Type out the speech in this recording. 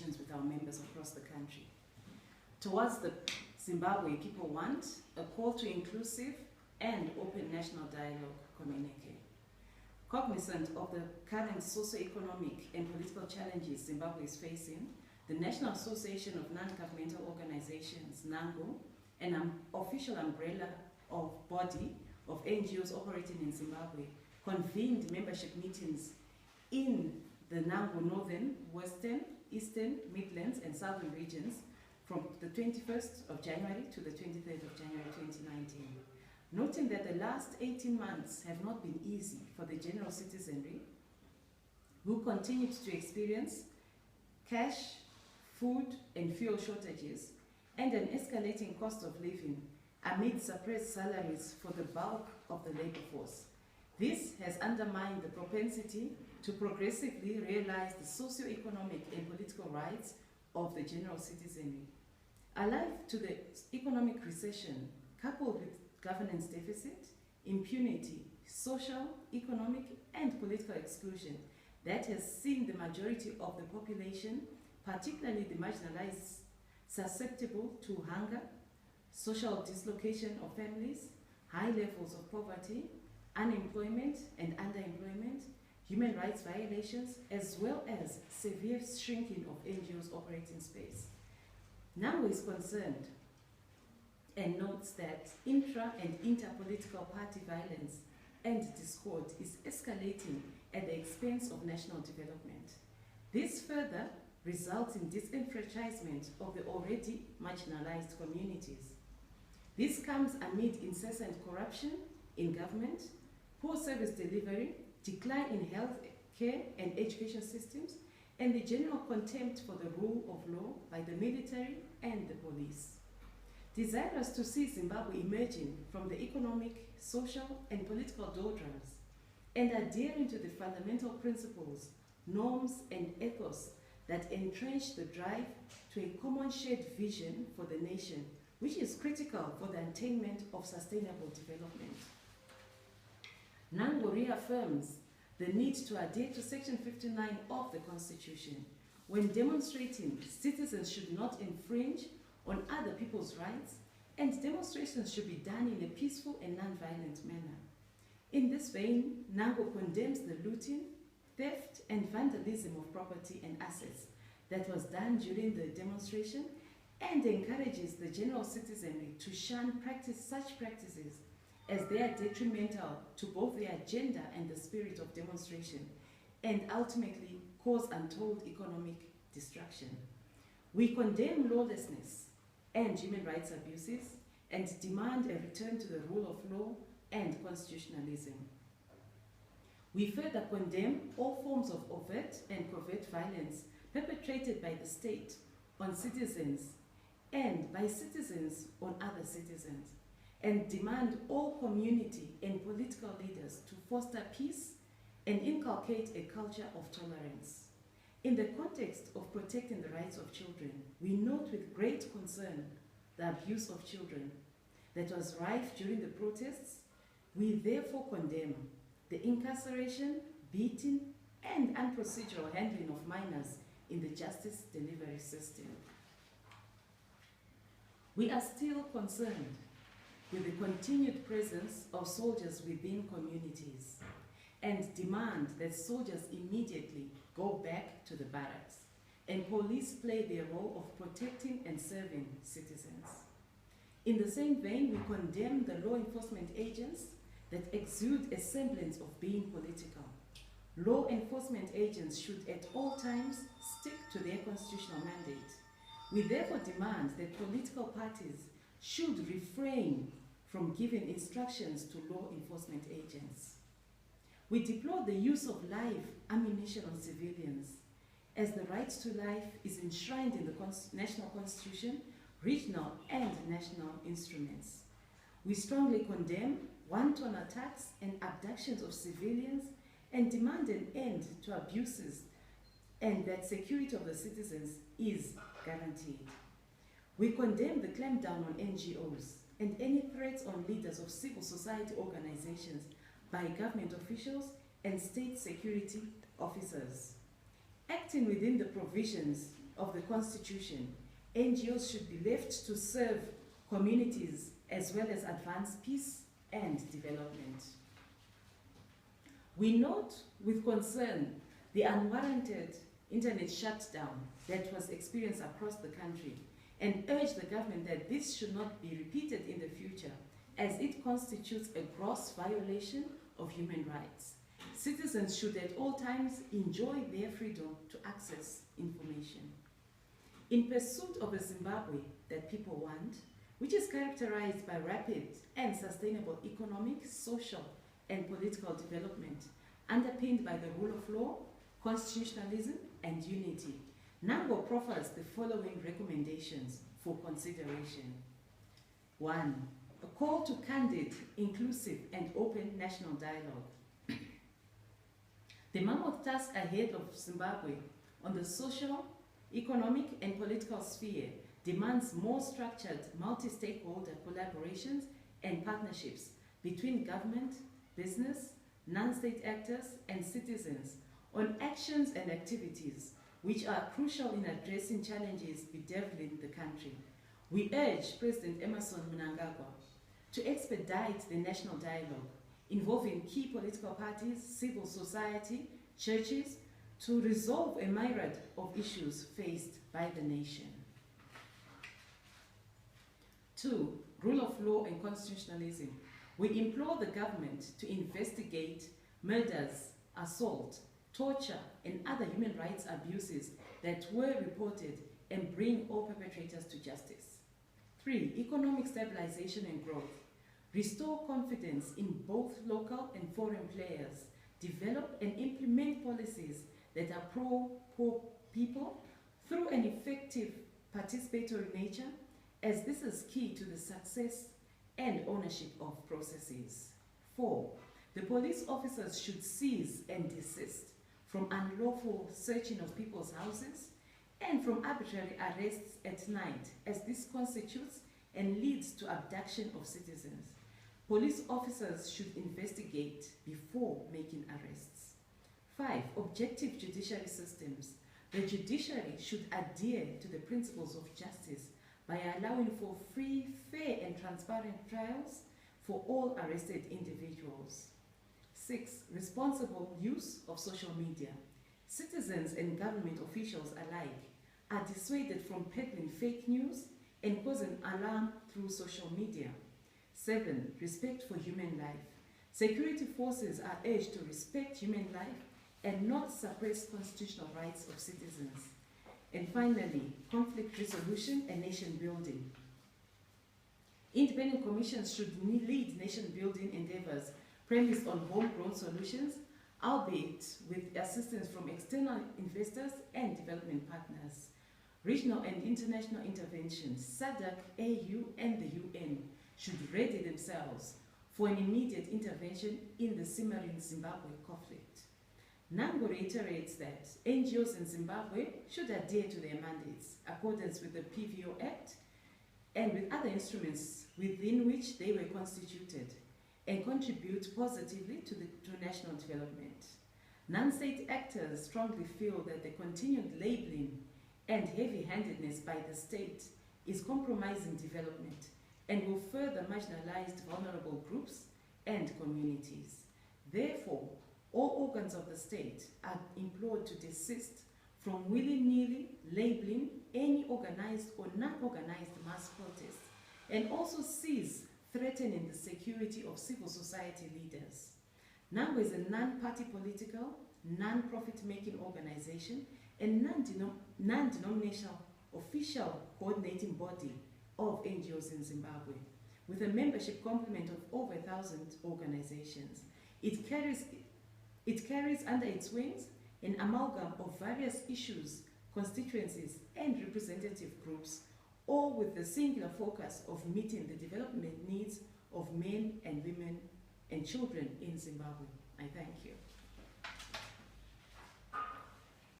discussions with our members across the country. Towards the Zimbabwe people want a call to inclusive and open national dialogue communique. Cognizant of the current socio-economic and political challenges Zimbabwe is facing, the National Association of Non-Governmental Organizations, NANGO, an official umbrella of body of NGOs operating in Zimbabwe, convened membership meetings in the NANGO Northern, Western, Eastern, Midlands, and Southern regions from the 21st of January to the 23rd of January 2019. Noting that the last 18 months have not been easy for the general citizenry, who continued to experience cash, food, and fuel shortages, and an escalating cost of living amid suppressed salaries for the bulk of the labor force. This has undermined the propensity to progressively realize the socio-economic and political rights of the general citizenry. Alive to the economic recession, coupled with governance deficit, impunity, social, economic, and political exclusion that has seen the majority of the population, particularly the marginalized, susceptible to hunger, social dislocation of families, high levels of poverty, unemployment and underemployment, human rights violations, as well as severe shrinking of NGOs' operating space. NANGO is concerned and notes that intra and interpolitical party violence and discord is escalating at the expense of national development. This further results in disenfranchisement of the already marginalized communities. This comes amid incessant corruption in government, poor service delivery, decline in health care and education systems, and the general contempt for the rule of law by the military and the police. Desirous to see Zimbabwe emerging from the economic, social, and political doldrums and adhering to the fundamental principles, norms, and ethos that entrench the drive to a common shared vision for the nation, which is critical for the attainment of sustainable development. NANGO reaffirms the need to adhere to Section 59 of the Constitution. When demonstrating, citizens should not infringe on other people's rights, and demonstrations should be done in a peaceful and non-violent manner. In this vein, NANGO condemns the looting, theft, and vandalism of property and assets that was done during the demonstration and encourages the general citizenry to shun such practices as they are detrimental to both the agenda and the spirit of demonstration and ultimately cause untold economic destruction. We condemn lawlessness and human rights abuses and demand a return to the rule of law and constitutionalism. We further condemn all forms of overt and covert violence perpetrated by the state on citizens and by citizens on other citizens, and demand all community and political leaders to foster peace and inculcate a culture of tolerance. In the context of protecting the rights of children, we note with great concern the abuse of children that was rife during the protests. We therefore condemn the incarceration, beating, and unprocedural handling of minors in the justice delivery system. We are still concerned with the continued presence of soldiers within communities and demand that soldiers immediately go back to the barracks and police play their role of protecting and serving citizens. In the same vein, we condemn the law enforcement agents that exude a semblance of being political. Law enforcement agents should at all times stick to their constitutional mandate. We therefore demand that political parties should refrain from giving instructions to law enforcement agents. We deplore the use of live ammunition on civilians, as the right to life is enshrined in the national constitution, regional and national instruments. We strongly condemn wanton attacks and abductions of civilians and demand an end to abuses and that security of the citizens is guaranteed. We condemn the clampdown on NGOs and any threats on leaders of civil society organizations by government officials and state security officers. Acting within the provisions of the Constitution, NGOs should be left to serve communities as well as advance peace and development. We note with concern the unwarranted internet shutdown that was experienced across the country and urge the government that this should not be repeated in the future, as it constitutes a gross violation of human rights. Citizens should at all times enjoy their freedom to access information. In pursuit of a Zimbabwe that people want, which is characterized by rapid and sustainable economic, social, and political development, underpinned by the rule of law, constitutionalism, and unity, NANGO proffers the following recommendations for consideration. 1. A call to candid, inclusive, and open national dialogue. The mammoth task ahead of Zimbabwe on the social, economic, and political sphere demands more structured, multi-stakeholder collaborations and partnerships between government, business, non-state actors, and citizens on actions and activities which are crucial in addressing challenges bedeviling the country. We urge President Emerson Mnangagwa to expedite the national dialogue involving key political parties, civil society, churches, to resolve a myriad of issues faced by the nation. 2. Rule of law and constitutionalism. We implore the government to investigate murders, assault, torture, and other human rights abuses that were reported and bring all perpetrators to justice. 3. Economic stabilization and growth. Restore confidence in both local and foreign players. Develop and implement policies that are pro-poor people through an effective participatory nature, as this is key to the success and ownership of processes. 4. The police officers should cease and desist from unlawful searching of people's houses and from arbitrary arrests at night, as this constitutes and leads to abduction of citizens. Police officers should investigate before making arrests. 5. Objective judiciary systems. The judiciary should adhere to the principles of justice by allowing for free, fair, and transparent trials for all arrested individuals. 6. Responsible use of social media. Citizens and government officials alike are dissuaded from peddling fake news and causing alarm through social media. 7. Respect for human life. Security forces are urged to respect human life and not suppress constitutional rights of citizens. And finally, conflict resolution and nation building. Independent commissions should lead nation building endeavors premised on homegrown solutions, albeit with assistance from external investors and development partners. Regional and international interventions, SADC, AU, and the UN should ready themselves for an immediate intervention in the simmering Zimbabwe conflict. NANGO reiterates that NGOs in Zimbabwe should adhere to their mandates, accordance with the PVO Act and with other instruments within which they were constituted, and contribute positively to national development. Non-state actors strongly feel that the continued labeling and heavy-handedness by the state is compromising development and will further marginalize vulnerable groups and communities. Therefore, all organs of the state are implored to desist from willy-nilly labeling any organized or non-organized mass protests, and also cease threatening the security of civil society leaders. NANGO is a non-party political, non-profit-making organization and non-denominational official coordinating body of NGOs in Zimbabwe, with a membership complement of over 1,000 organizations. It carries under its wings an amalgam of various issues, constituencies, and representative groups, all with the singular focus of meeting the development needs of men and women and children in Zimbabwe. I thank you.